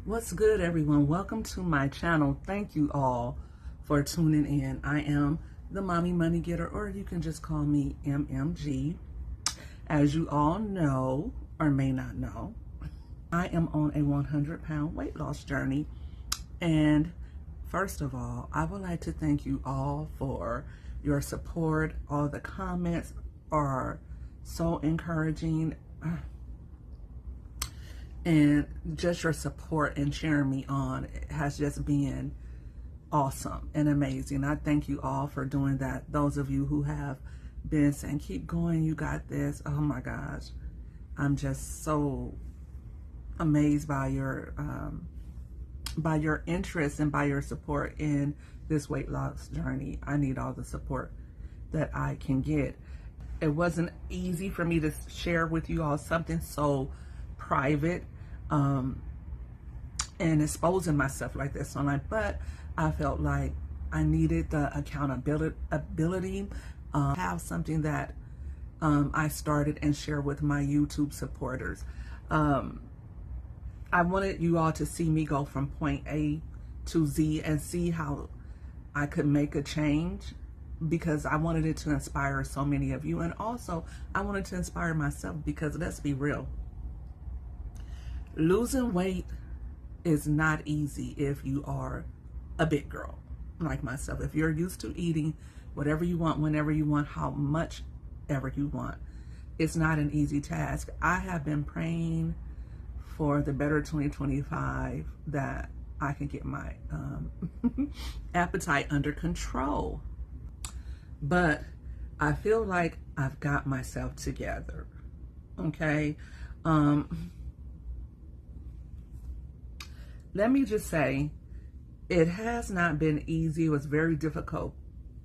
What's good, everyone? Welcome to my channel. Thank you all for tuning in. I am the Mommy Money Getter, or you can just call me MMG. As you all know, or may not know, I am on a 100-pound weight loss journey. And first of all, I would like to thank you all for your support. All the comments are so encouraging. And just your support and cheering me on has just been awesome and amazing. I thank you all for doing that. Those of you who have been saying, keep going, you got this. Oh my gosh. I'm just so amazed by your interest and by your support in this weight loss journey. I need all the support that I can get. It wasn't easy for me to share with you all something so private and exposing myself like this online, but I felt like I needed the accountability, have something that I started and share with my YouTube supporters. I wanted you all to see me go from point A to Z and see how I could make a change, because I wanted it to inspire so many of you. And also I wanted to inspire myself, because let's be real, losing weight is not easy if you are a big girl like myself. If you're used to eating whatever you want, whenever you want, how much ever you want, it's not an easy task. I have been praying for the better 2025 that I can get my appetite under control. But I feel like I've got myself together, okay? Let me just say, it has not been easy. It was very difficult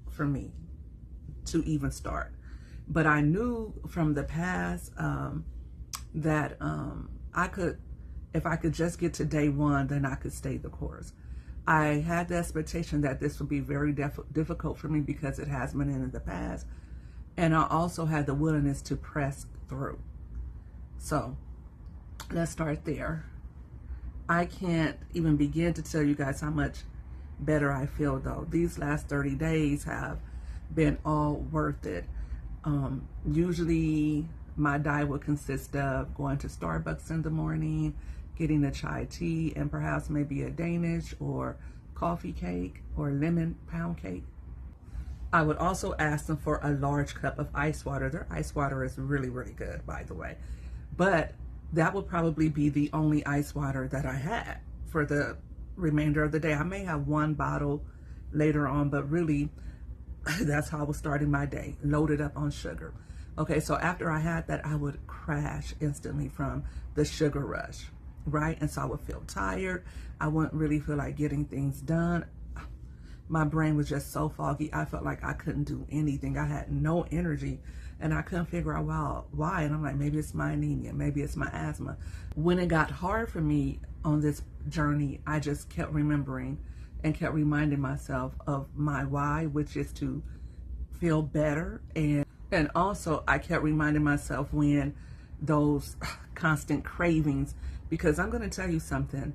for me to even start. But I knew from the past that I could, if I could just get to day one, then I could stay the course. I had the expectation that this would be very difficult for me, because it has been in the past. And I also had the willingness to press through. So let's start there. I can't even begin to tell you guys how much better I feel, though. These last 30 days have been all worth it. Usually my diet would consist of going to Starbucks in the morning, getting a chai tea, and perhaps maybe a Danish or coffee cake or lemon pound cake. I would also ask them for a large cup of ice water. Their ice water is really, really good, by the way. But that would probably be the only ice water that I had for the remainder of the day. I may have one bottle later on, but really that's how I was starting my day, loaded up on sugar. Okay, so after I had that, I would crash instantly from the sugar rush, right? And so I would feel tired. I wouldn't really feel like getting things done. My brain was just so foggy. I felt like I couldn't do anything. I had no energy, and I couldn't figure out why. And I'm like, maybe it's my anemia, maybe it's my asthma. When it got hard for me on this journey, I just kept remembering and kept reminding myself of my why, which is to feel better. And also I kept reminding myself when those constant cravings, because I'm going to tell you something.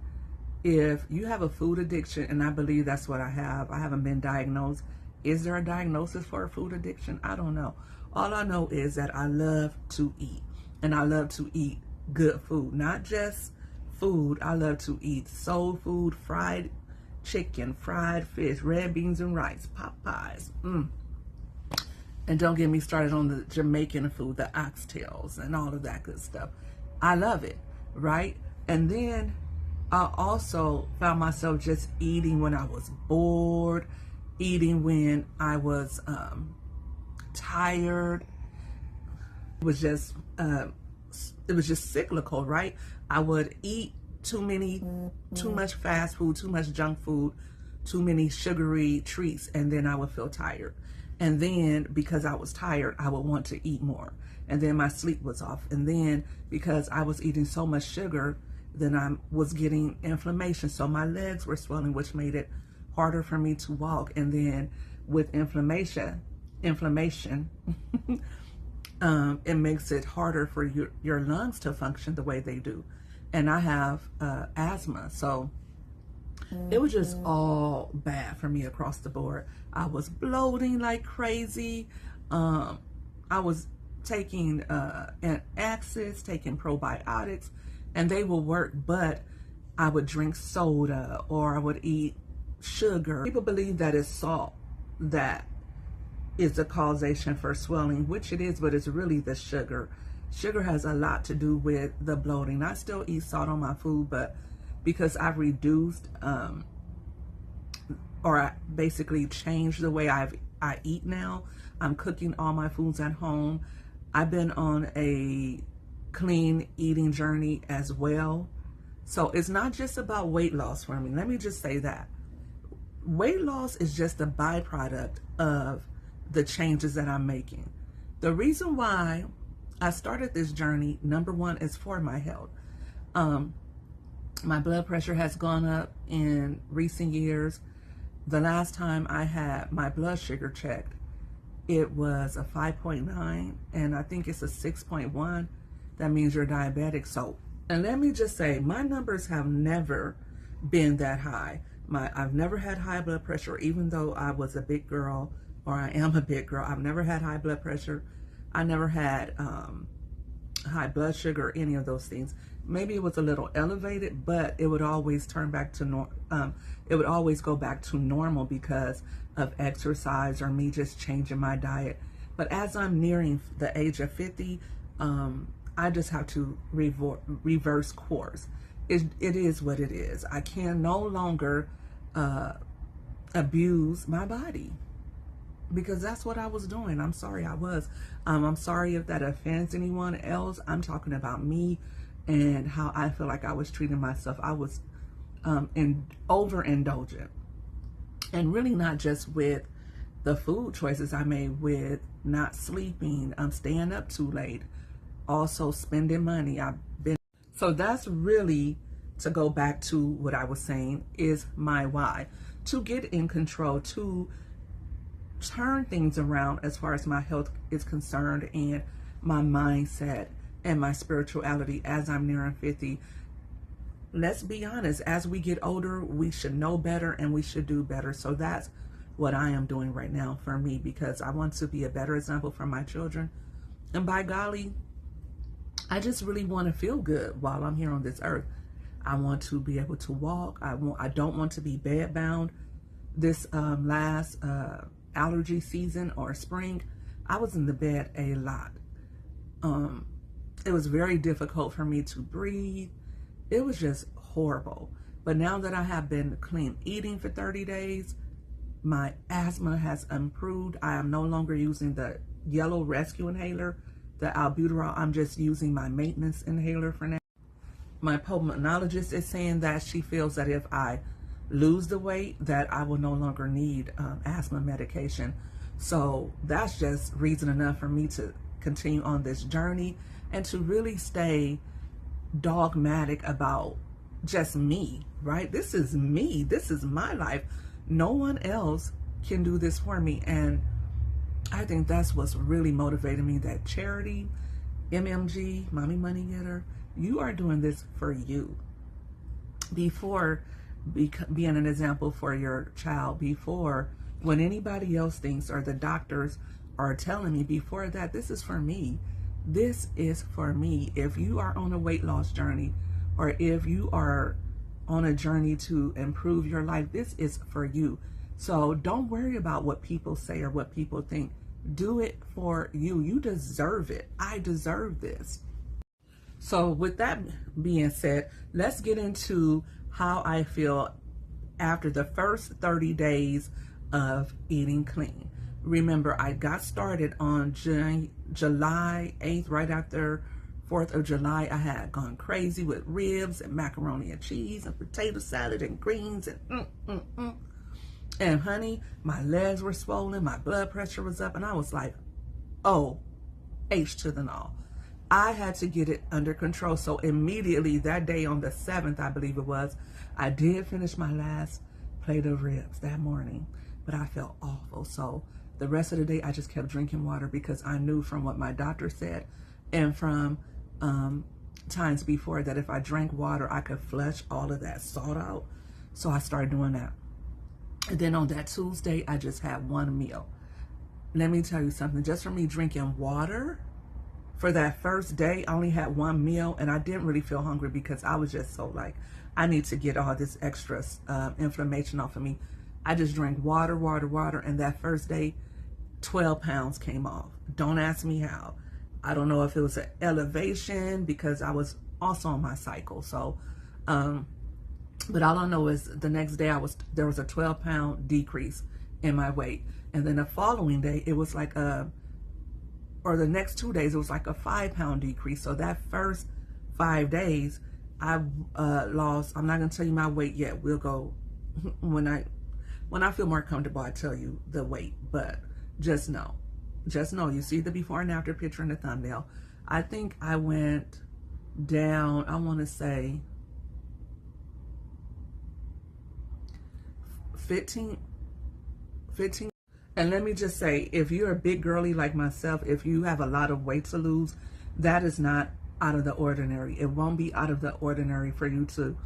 If you have a food addiction, and I believe that's what I haven't been diagnosed. Is there a diagnosis for a food addiction? I don't know. All I know is that I love to eat, and I love to eat good food, not just food. I love to eat soul food, fried chicken, fried fish, red beans and rice, Popeyes. And don't get me started on the Jamaican food, the oxtails and all of that good stuff. I love it, right? And then I also found myself just eating when I was bored, eating when I was tired. It was just cyclical, right? I would eat too much fast food, too much junk food, too many sugary treats, and then I would feel tired. And then because I was tired, I would want to eat more. And then my sleep was off. And then because I was eating so much sugar, then I was getting inflammation. So my legs were swelling, which made it harder for me to walk. And then with inflammation, it makes it harder for your lungs to function the way they do. and I have asthma. So it was just all bad for me across the board. I was bloating like crazy. I was taking antacids, taking probiotics, and they will work, but I would drink soda or I would eat sugar. People believe that it's salt that is the causation for swelling, which it is, but it's really the sugar. Sugar has a lot to do with the bloating. I still eat salt on my food, but because I've reduced or I basically changed the way I eat now, I'm cooking all my foods at home. I've been on a clean eating journey as well. So it's not just about weight loss for me. Let me just say that. Weight loss is just a byproduct of the changes that I'm making. The reason why I started this journey, number one, is for my health. My blood pressure has gone up in recent years. The last time I had my blood sugar checked, it was a 5.9, and I think it's a 6.1. That means you're diabetic. So, and let me just say, my numbers have never been that high. I've never had high blood pressure, even though I was a big girl, or I am a big girl. I've never had high blood pressure. I never had high blood sugar, or any of those things. Maybe it was a little elevated, but it would always turn back to it would always go back to normal because of exercise or me just changing my diet. But as I'm nearing the age of 50, I just have to reverse course. It is what it is. I can no longer abuse my body, because that's what I was doing. I'm sorry I was. I'm sorry if that offends anyone else. I'm talking about me and how I feel like I was treating myself. I was overindulgent, and really not just with the food choices I made, with not sleeping, staying up too late, also spending money. So that's really, to go back to what I was saying, is my why. To get in control, to turn things around as far as my health is concerned, and my mindset and my spirituality as I'm nearing 50. Let's be honest, as we get older, we should know better and we should do better. So that's what I am doing right now for me, because I want to be a better example for my children. And by golly, I just really want to feel good while I'm here on this earth. I want to be able to walk. I don't want to be bedbound. This last allergy season or spring, I was in the bed a lot. It was very difficult for me to breathe. It was just horrible. But now that I have been clean eating for 30 days, my asthma has improved. I am no longer using the yellow rescue inhaler, the albuterol. I'm just using my maintenance inhaler for now. My pulmonologist is saying that she feels that if I lose the weight, that I will no longer need asthma medication. So that's just reason enough for me to continue on this journey and to really stay dogmatic about just me, right? This is me. This is my life. No one else can do this for me. And I think that's what's really motivated me, that Charity, MMG, Mommy Money Getter, you are doing this for you. Before being an example for your child, before when anybody else thinks, or the doctors are telling me, before that, this is for me. This is for me. If you are on a weight loss journey, or if you are on a journey to improve your life, this is for you. So don't worry about what people say or what people think. Do it for you. You deserve it. I deserve this. So with that being said, let's get into how I feel after the first 30 days of eating clean. Remember, I got started on July 8th, right after 4th of July. I had gone crazy with ribs and macaroni and cheese and potato salad and greens and And honey, my legs were swollen, my blood pressure was up, and I was like, oh, H to the no. I had to get it under control. So immediately that day on the 7th, I believe it was, I did finish my last plate of ribs that morning, but I felt awful. So the rest of the day, I just kept drinking water, because I knew from what my doctor said and from times before that if I drank water, I could flush all of that salt out. So I started doing that. And then on that Tuesday, I just had one meal. Let me tell you something, just from me drinking water for that first day, I only had one meal, and I didn't really feel hungry because I was just so like, I need to get all this extra inflammation off of me. I just drank water, and that first day, 12 pounds came off. Don't ask me how. I don't know if it was an elevation because I was also on my cycle. So, but all I know is the next day there was a 12-pound decrease in my weight. And then the following day, it was like or the next 2 days, it was like a 5-pound decrease. So that first 5 days, I lost, I'm not going to tell you my weight yet. We'll go, when I feel more comfortable, I tell you the weight. But just know, you see the before and after picture in the thumbnail. I think I went down, I want to say 15. And let me just say, if you're a big girly like myself, if you have a lot of weight to lose, that is not out of the ordinary. It won't be out of the ordinary for you to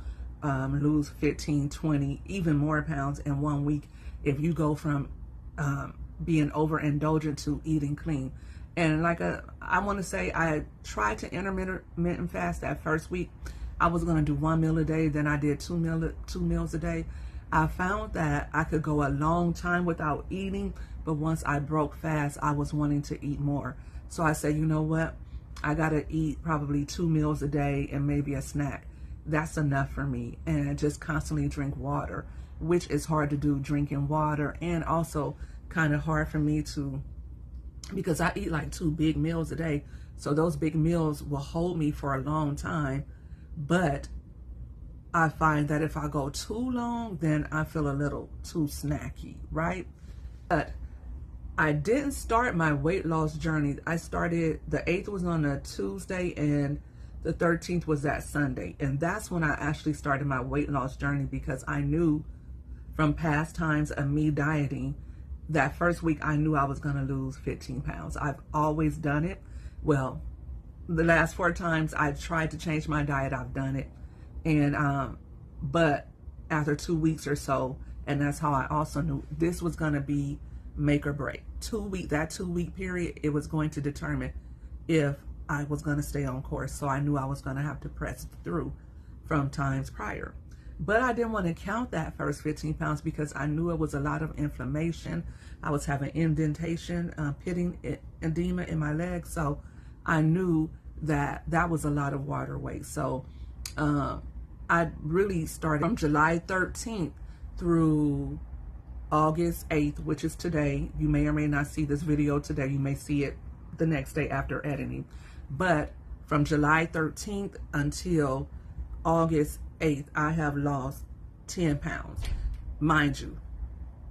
lose 15, 20, even more pounds in 1 week if you go from being overindulgent to eating clean. And like I want to say, I tried to intermittent fast that first week. I was going to do 1 meal a day. Then I did two meals a day. I found that I could go a long time without eating, but once I broke fast, I was wanting to eat more. So I said, you know what? I got to eat probably 2 meals a day and maybe a snack. That's enough for me. And just constantly drink water, which is hard to do, drinking water, and also kind of hard for me to, because I eat like 2 big meals a day. So those big meals will hold me for a long time. But I find that if I go too long, then I feel a little too snacky, right? But I didn't start my weight loss journey. I started, the 8th was on a Tuesday and the 13th was that Sunday. And that's when I actually started my weight loss journey, because I knew from past times of me dieting, that first week I knew I was going to lose 15 pounds. I've always done it. Well, the last 4 times I tried to change my diet, I've done it. And but after 2 weeks or so, and that's how I also knew this was going to be make or break. That 2 week period, it was going to determine if I was going to stay on course. So I knew I was going to have to press through from times prior. But I didn't want to count that first 15 pounds because I knew it was a lot of inflammation. I was having indentation, pitting edema in my legs. So I knew that that was a lot of water weight. So I really started from July 13th through August 8th, which is today. You may or may not see this video today. You may see it the next day after editing. But from July 13th until August 8th, I have lost 10 pounds, mind you.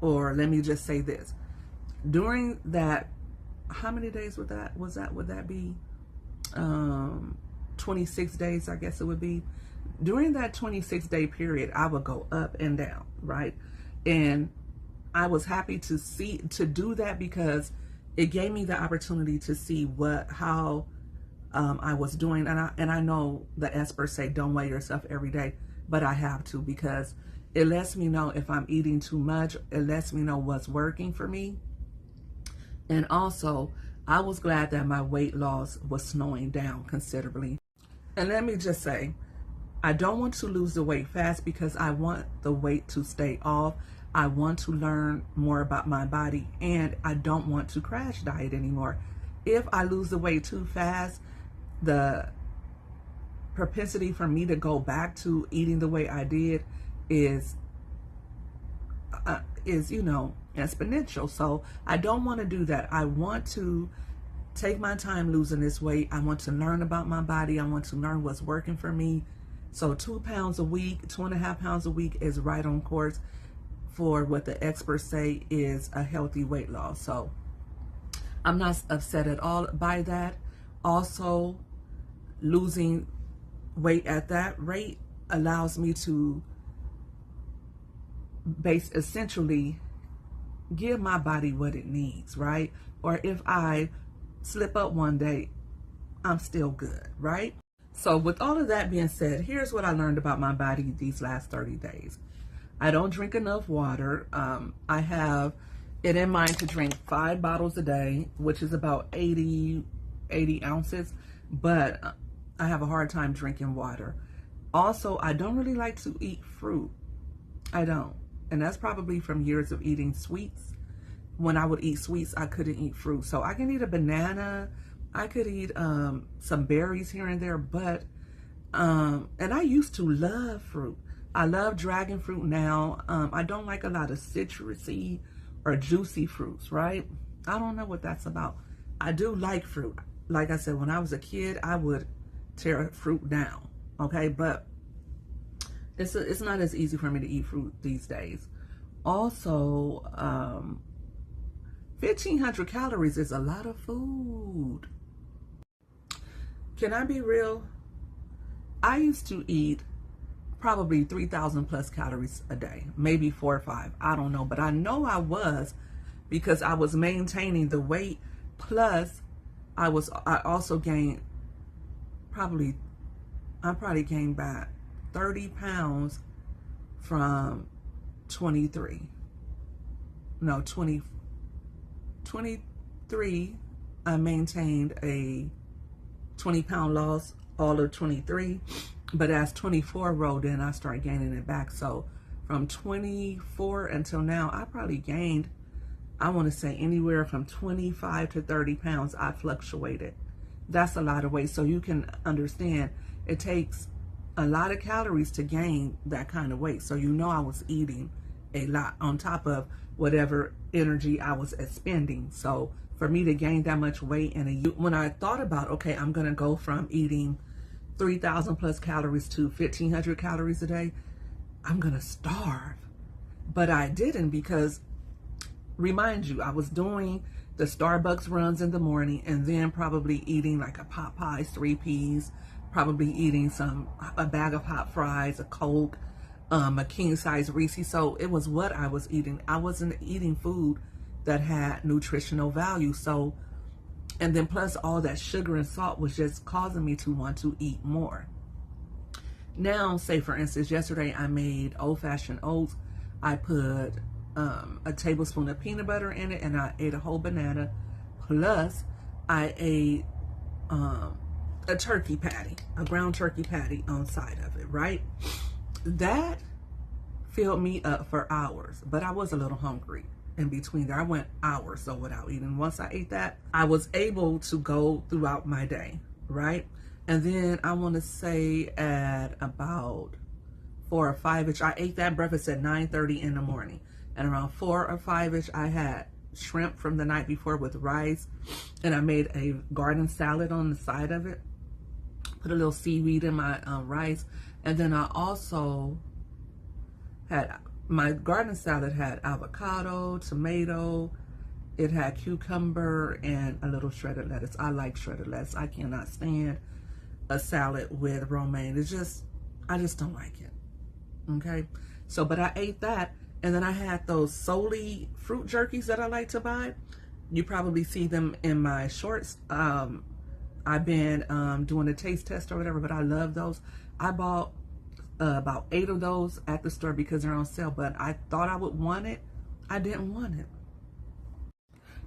Or let me just say this. During that, how many days would that be? 26 days, I guess it would be. During that 26-day period, I would go up and down, right? And I was happy to do that because it gave me the opportunity to see how I was doing. And I know the experts say don't weigh yourself every day, but I have to, because it lets me know if I'm eating too much. It lets me know what's working for me. And also, I was glad that my weight loss was slowing down considerably. And let me just say, I don't want to lose the weight fast because I want the weight to stay off. I want to learn more about my body, and I don't want to crash diet anymore. If I lose the weight too fast, the propensity for me to go back to eating the way I did is exponential. So I don't want to do that. I want to take my time losing this weight. I want to learn about my body. I want to learn what's working for me. So 2 pounds a week, 2.5 pounds a week is right on course for what the experts say is a healthy weight loss. So I'm not upset at all by that. Also, losing weight at that rate allows me to essentially give my body what it needs, right? Or if I slip up one day, I'm still good, right? So with all of that being said, here's what I learned about my body these last 30 days. I don't drink enough water. I have it in mind to drink 5 bottles a day, which is about 80 ounces, but I have a hard time drinking water. Also, I don't really like to eat fruit. I don't. And that's probably from years of eating sweets. When I would eat sweets, I couldn't eat fruit. So I can eat a banana. I could eat some berries here and there, but, and I used to love fruit. I love dragon fruit now. I don't like a lot of citrusy or juicy fruits, right? I don't know what that's about. I do like fruit. Like I said, when I was a kid, I would tear fruit down, okay? But it's not as easy for me to eat fruit these days. Also, 1,500 calories is a lot of food. Can I be real? I used to eat probably 3,000 plus calories a day, maybe 4 or 5. I don't know, but I know I was because I was maintaining the weight. Plus, I also gained I probably gained back 30 pounds from 23. No, 23. I maintained a 20-pound loss all of 23, but as 24 rolled in, I started gaining it back. So from 24 until now, I probably gained, I want to say anywhere from 25 to 30 pounds. I fluctuated. That's a lot of weight. So you can understand it takes a lot of calories to gain that kind of weight. So you know I was eating a lot on top of whatever energy I was expending. So for me to gain that much weight when I thought about, okay, I'm going to go from eating 3,000 plus calories to 1,500 calories a day, I'm going to starve. But I didn't because, remind you, I was doing the Starbucks runs in the morning and then probably eating like a Popeyes 3 Ps, probably eating a bag of hot fries, a Coke, a king size Reese. So it was what I was eating. I wasn't eating food that had nutritional value. So, and then plus all that sugar and salt was just causing me to want to eat more. Now, say for instance, yesterday I made old-fashioned oats. I put a tablespoon of peanut butter in it and I ate a whole banana. Plus I ate a turkey patty, a ground turkey patty on side of it, right? That filled me up for hours, but I was a little hungry in between there. I went hours so without eating. Once I ate that, I was able to go throughout my day, right? And then I want to say at about 4 or 5-ish, I ate that breakfast at 9:30 in the morning. And around 4 or 5-ish, I had shrimp from the night before with rice. And I made a garden salad on the side of it. Put a little seaweed in my rice. And then I also had, my garden salad had avocado, tomato, it had cucumber, and a little shredded lettuce. I like shredded lettuce. I cannot stand a salad with romaine. I just don't like it. Okay? So, but I ate that, and then I had those Soli fruit jerkies that I like to buy. You probably see them in my shorts. I've been doing a taste test or whatever, but I love those. I bought about 8 of those at the store because they're on sale, but I thought I would want it. I didn't want it.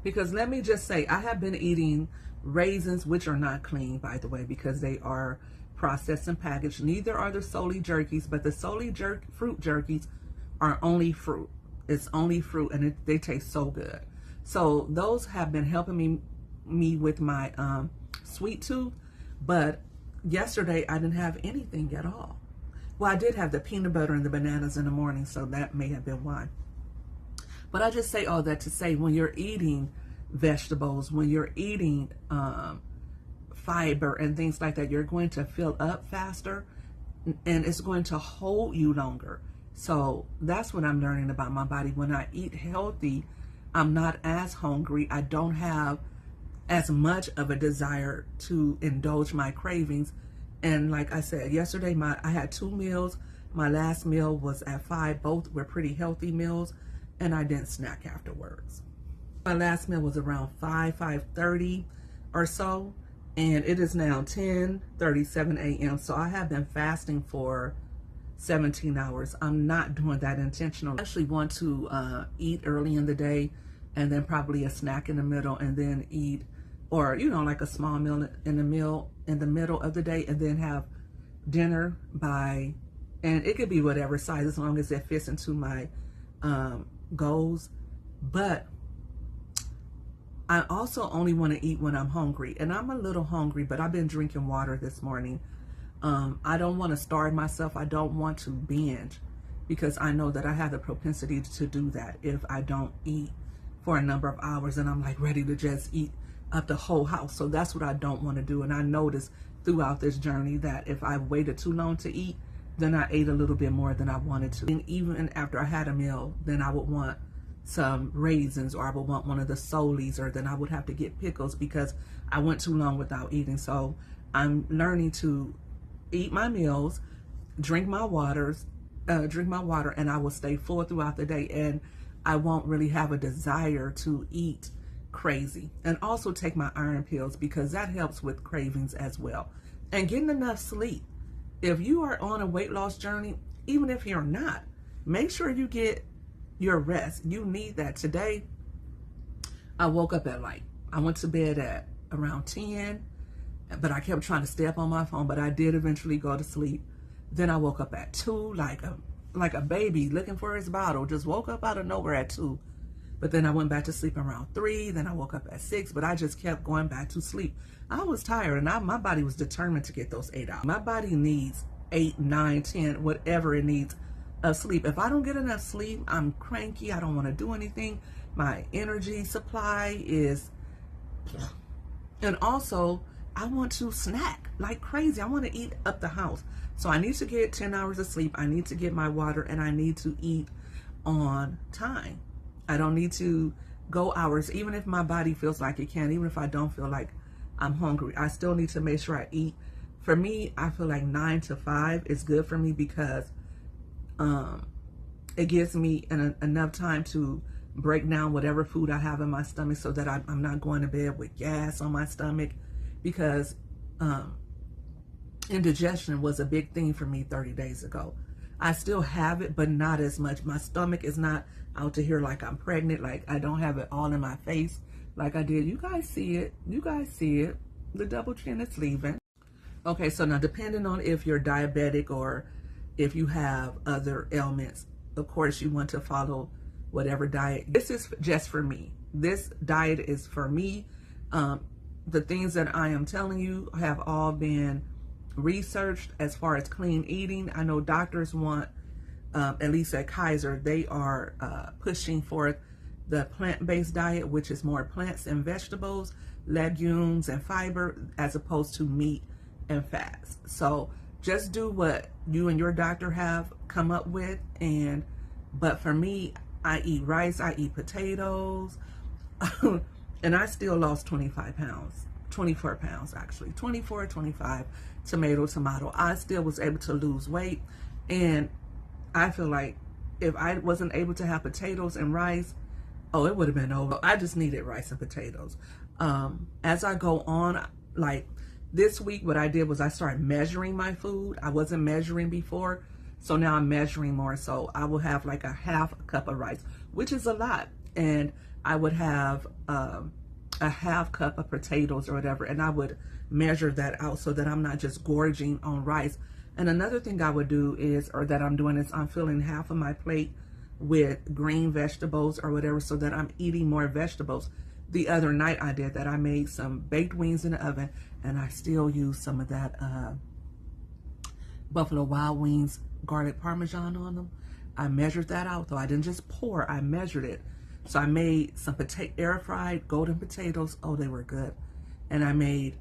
Because let me just say, I have been eating raisins, which are not clean, by the way, because they are processed and packaged. Neither are the Soli jerkies, but the Soli fruit jerkies are only fruit. It's only fruit, and they taste so good. So those have been helping me with my sweet tooth, but yesterday I didn't have anything at all. Well, I did have the peanut butter and the bananas in the morning, so that may have been why. But I just say all that to say, when you're eating vegetables, when you're eating fiber and things like that, you're going to fill up faster and it's going to hold you longer. So that's what I'm learning about my body. When I eat healthy, I'm not as hungry. I don't have as much of a desire to indulge my cravings. And like I said, yesterday I had 2 meals. My last meal was at 5. Both were pretty healthy meals, and I didn't snack afterwards. My last meal was around 5:30 or so, And it is now 10:37 a.m. So I have been fasting for 17 hours. I'm not doing that intentionally. I actually want to eat early in the day and then probably a snack in the middle and then eat, or, you know, like a small meal in the middle of the day, and then have dinner by, and it could be whatever size as long as it fits into my goals. But I also only want to eat when I'm hungry, and I'm a little hungry, but I've been drinking water this morning. I don't want to starve myself. I don't want to binge, because I know that I have the propensity to do that if I don't eat for a number of hours and I'm like ready to just eat up the whole house. So that's what I don't want to do. And I noticed throughout this journey that if I waited too long to eat, then I ate a little bit more than I wanted to. And even after I had a meal, then I would want some raisins, or I would want one of the Solis, or then I would have to get pickles because I went too long without eating. So I'm learning to eat my meals, drink my water, and I will stay full throughout the day, and I won't really have a desire to eat crazy. And also take my iron pills, because that helps with cravings as well. And getting enough sleep. If you are on a weight loss journey, even if you're not, make sure you get your rest. You need that. Today, I woke up at I went to bed at around 10, but I kept trying to stay up on my phone, but I did eventually go to sleep. Then I woke up at 2, like a baby looking for his bottle. Just woke up out of nowhere at 2. But then I went back to sleep around 3. Then I woke up at 6, but I just kept going back to sleep. I was tired, and my body was determined to get those 8 hours. My body needs 8, 9, 10, whatever it needs of sleep. If I don't get enough sleep, I'm cranky. I don't want to do anything. My energy supply is, and also I want to snack like crazy. I want to eat up the house. So I need to get 10 hours of sleep. I need to get my water, and I need to eat on time. I don't need to go hours, even if my body feels like it can, even if I don't feel like I'm hungry. I still need to make sure I eat. For me, I feel like 9 to 5 is good for me, because it gives me enough time to break down whatever food I have in my stomach, so that I'm not going to bed with gas on my stomach, because indigestion was a big thing for me 30 days ago. I still have it, but not as much. My stomach is not out to here like I'm pregnant. Like, I don't have it all in my face like I did. You guys see it. You guys see it. The double chin is leaving. Okay, so now depending on if you're diabetic or if you have other ailments, of course you want to follow whatever diet. This is just for me. This diet is for me. The things that I am telling you have all been researched as far as clean eating. I know doctors want, at least at Kaiser, they are pushing for the plant-based diet, which is more plants and vegetables, legumes and fiber, as opposed to meat and fats. So just do what you and your doctor have come up with. But for me, I eat rice, I eat potatoes, and I still lost 25 pounds, 24 pounds actually, 24, 25, tomato. I still was able to lose weight. And I feel like if I wasn't able to have potatoes and rice, oh, it would have been over. I just needed rice and potatoes. As I go on, like this week, what I did was I started measuring my food. I wasn't measuring before, so now I'm measuring more. So I will have like a half cup of rice, which is a lot. And I would have a half cup of potatoes or whatever, and I would measure that out so that I'm not just gorging on rice. And another thing I would do is, or that I'm doing, is I'm filling half of my plate with green vegetables or whatever, so that I'm eating more vegetables. The other night I did that. I made some baked wings in the oven, and I still use some of that Buffalo Wild Wings garlic parmesan on them. I measured that out, though. I didn't just pour, I measured it. So I made some air fried golden potatoes. Oh, they were good. And I made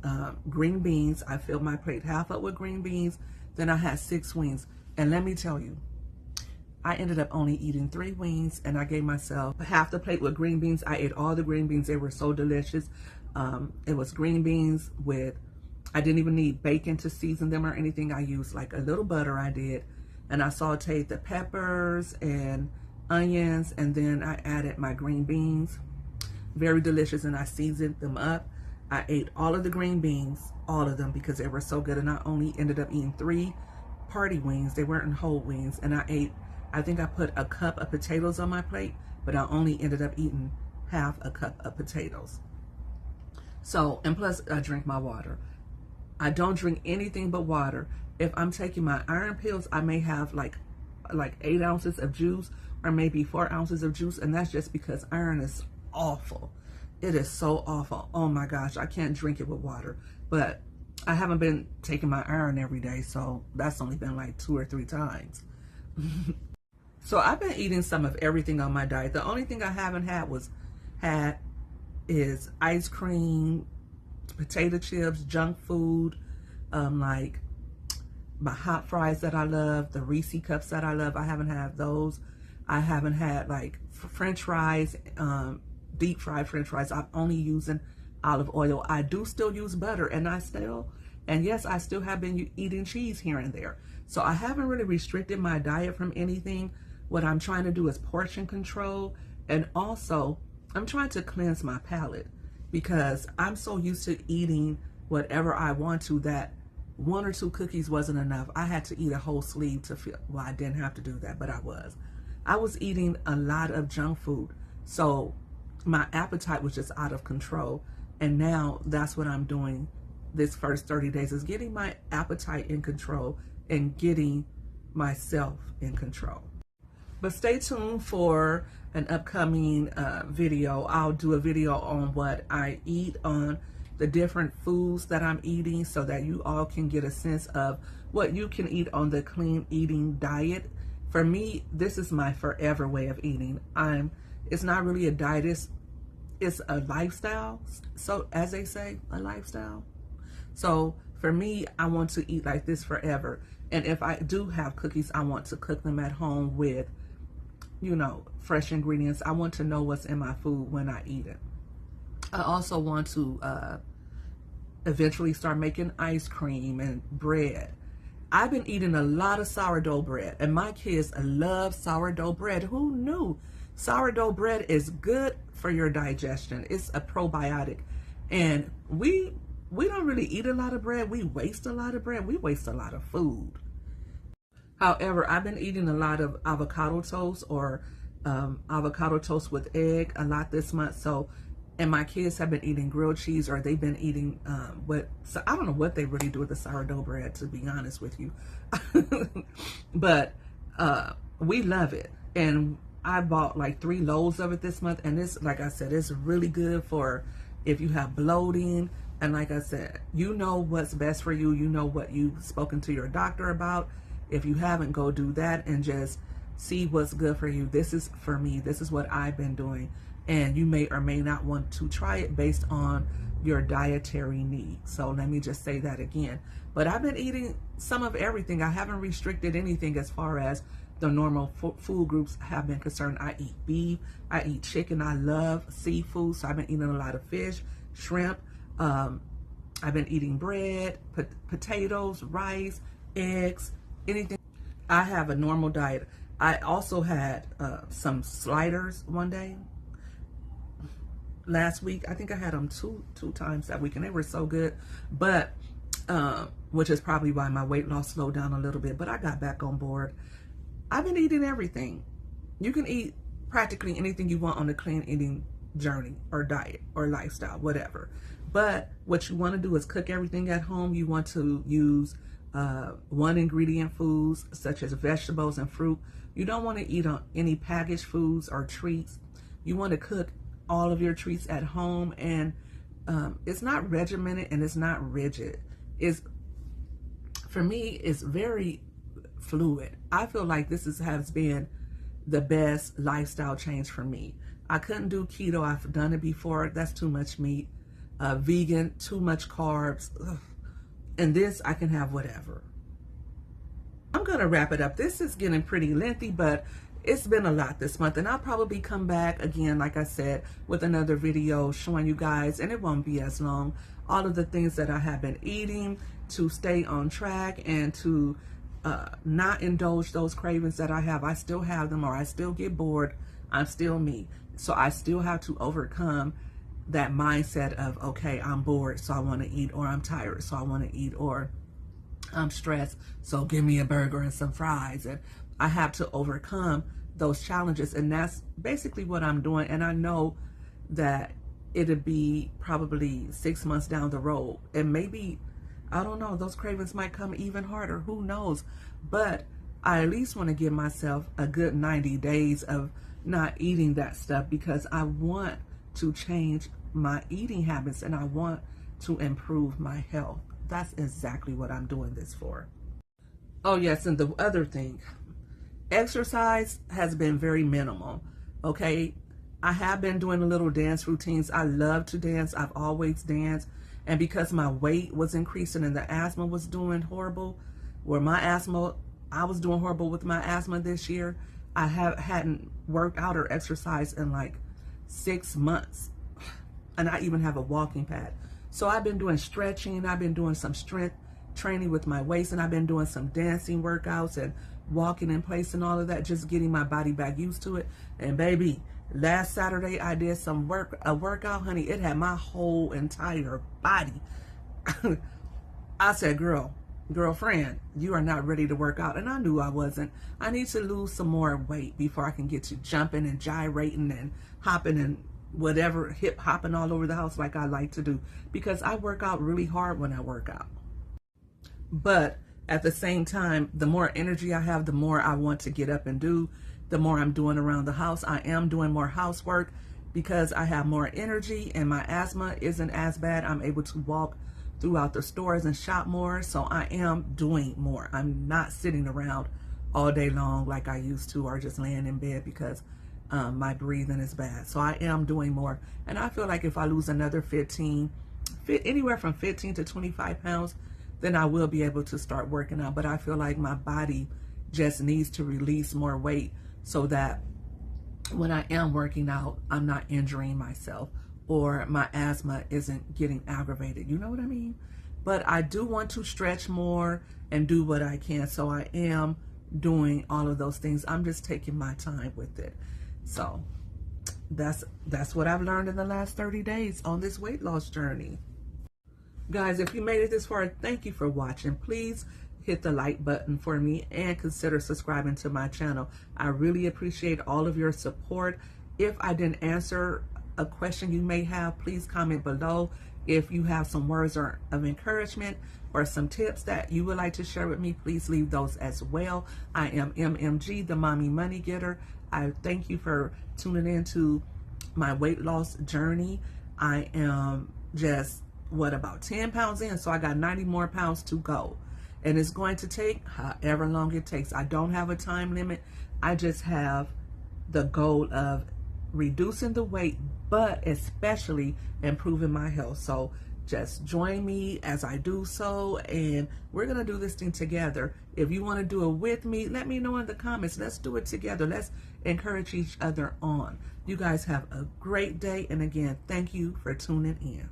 green beans. I filled my plate half up with green beans. Then I had 6 wings. And let me tell you, I ended up only eating 3 wings, and I gave myself half the plate with green beans. I ate all the green beans. They were so delicious. It was green beans with, I didn't even need bacon to season them or anything. I used like a little butter, I did. And I sauteed the peppers and onions, and then I added my green beans. Very delicious, and I seasoned them up. I ate all of the green beans, all of them, because they were so good. And I only ended up eating 3 party wings. They weren't whole wings. And I think I put a cup of potatoes on my plate, but I only ended up eating half a cup of potatoes. So, and plus I drink my water. I don't drink anything but water. If I'm taking my iron pills, I may have like 8 ounces of juice or maybe 4 ounces of juice. And that's just because iron is awful. It is so awful. Oh my gosh, I can't drink it with water. But I haven't been taking my iron every day, so that's only been like 2 or 3 times. So I've been eating some of everything on my diet. The only thing I haven't had is ice cream, potato chips, junk food, like my hot fries that I love, the Reese cups that I love. I haven't had those. I haven't had like French fries, deep fried French fries. I'm only using olive oil. I do still use butter, and yes, I still have been eating cheese here and there. So I haven't really restricted my diet from anything. What I'm trying to do is portion control, and also I'm trying to cleanse my palate, because I'm so used to eating whatever I want to that 1 or 2 cookies wasn't enough. I had to eat a whole sleeve to feel, well, I didn't have to do that, but I was eating a lot of junk food. So my appetite was just out of control. And now that's what I'm doing this first 30 days, is getting my appetite in control and getting myself in control. But stay tuned for an upcoming video. I'll do a video on what I eat, on the different foods that I'm eating, so that you all can get a sense of what you can eat on the clean eating diet. For me, this is my forever way of eating. It's not really a diet, it's a lifestyle. So as they say, a lifestyle. So for me, I want to eat like this forever. And if I do have cookies, I want to cook them at home with, you know, fresh ingredients. I want to know what's in my food when I eat it. I also want to eventually start making ice cream and bread. I've been eating a lot of sourdough bread, and my kids love sourdough bread. Who knew? Sourdough bread is good for your digestion. It's a probiotic. And we don't really eat a lot of bread. We waste a lot of bread. We waste a lot of food. However, I've been eating a lot of avocado toast, or avocado toast with egg a lot this month. So, and my kids have been eating grilled cheese, or they've been eating so I don't know what they really do with the sourdough bread, to be honest with you. But we love it. And I bought like 3 loaves of it this month. And this, like I said, it's really good for if you have bloating. And like I said, you know what's best for you. You know what you've spoken to your doctor about. If you haven't, go do that and just see what's good for you. This is for me. This is what I've been doing. And you may or may not want to try it based on your dietary needs. So let me just say that again. But I've been eating some of everything. I haven't restricted anything as far as the normal food groups have been concerned. I eat beef, I eat chicken, I love seafood. So I've been eating a lot of fish, shrimp. I've been eating bread, potatoes, rice, eggs, anything. I have a normal diet. I also had some sliders one day. Last week, I think I had them two times that week, and they were so good. But which is probably why my weight loss slowed down a little bit. But I got back on board. I've been eating everything. You can eat practically anything you want on the clean eating journey or diet or lifestyle, whatever. But what you want to do is cook everything at home. You want to use 1 ingredient foods such as vegetables and fruit. You don't want to eat on any packaged foods or treats. You want to cook all of your treats at home, and it's not regimented and it's not rigid. For me, it's very fluid. I feel like this has been the best lifestyle change for me. I couldn't do keto. I've done it before. That's too much meat. Vegan, too much carbs. Ugh. And this, I can have whatever. I'm going to wrap it up. This is getting pretty lengthy, but it's been a lot this month, and I'll probably come back again, like I said, with another video showing you guys, and it won't be as long, all of the things that I have been eating to stay on track and to not indulge those cravings that I have. I still have them, or I still get bored. I'm still me. So I still have to overcome that mindset of, okay, I'm bored, so I want to eat, or I'm tired, so I want to eat, or I'm stressed, so give me a burger and some fries. And I have to overcome those challenges. And that's basically what I'm doing. And I know that it'll be probably 6 months down the road. And maybe, I don't know, those cravings might come even harder. Who knows? But I at least want to give myself a good 90 days of not eating that stuff, because I want to change my eating habits and I want to improve my health. That's exactly what I'm doing this for. Oh yes, and the other thing, exercise has been very minimal. Okay, I have been doing a little dance routines. I love to dance. I've always danced. And because my weight was increasing and the asthma was doing horrible, I was doing horrible with my asthma this year. I hadn't worked out or exercised in like 6 months. And I even have a walking pad. So I've been doing stretching. I've been doing some strength training with my weights, and I've been doing some dancing workouts and walking in place and all of that, just getting my body back used to it. And baby, last Saturday I did a workout, honey. It had my whole entire body. I said, girlfriend, you are not ready to work out. And I knew I wasn't. I need to lose some more weight before I can get to jumping and gyrating and hopping and whatever, hip hopping all over the house like I like to do, because I work out really hard when I work out. But at the same time, the more energy I have, the more I want to get up and do, the more I'm doing around the house. I am doing more housework because I have more energy and my asthma isn't as bad. I'm able to walk throughout the stores and shop more. So I am doing more. I'm not sitting around all day long like I used to, or just laying in bed because my breathing is bad. So I am doing more. And I feel like if I lose another anywhere from 15 to 25 pounds, then I will be able to start working out. But I feel like my body just needs to release more weight so that when I am working out, I'm not injuring myself or my asthma isn't getting aggravated. You know what I mean? But I do want to stretch more and do what I can. So I am doing all of those things. I'm just taking my time with it. So that's what I've learned in the last 30 days on this weight loss journey. Guys, if you made it this far, thank you for watching. Please hit the like button for me and consider subscribing to my channel. I really appreciate all of your support. If I didn't answer a question you may have, please comment below. If you have some words of encouragement or some tips that you would like to share with me, please leave those as well. I am MMG, the Mommy Money Getter. I thank you for tuning in to my weight loss journey. I am just, about 10 pounds in, so I got 90 more pounds to go. And it's going to take however long it takes. I don't have a time limit. I just have the goal of reducing the weight, but especially improving my health. So just join me as I do so, and we're going to do this thing together. If you want to do it with me, let me know in the comments. Let's do it together. Let's encourage each other on. You guys have a great day. And again, thank you for tuning in.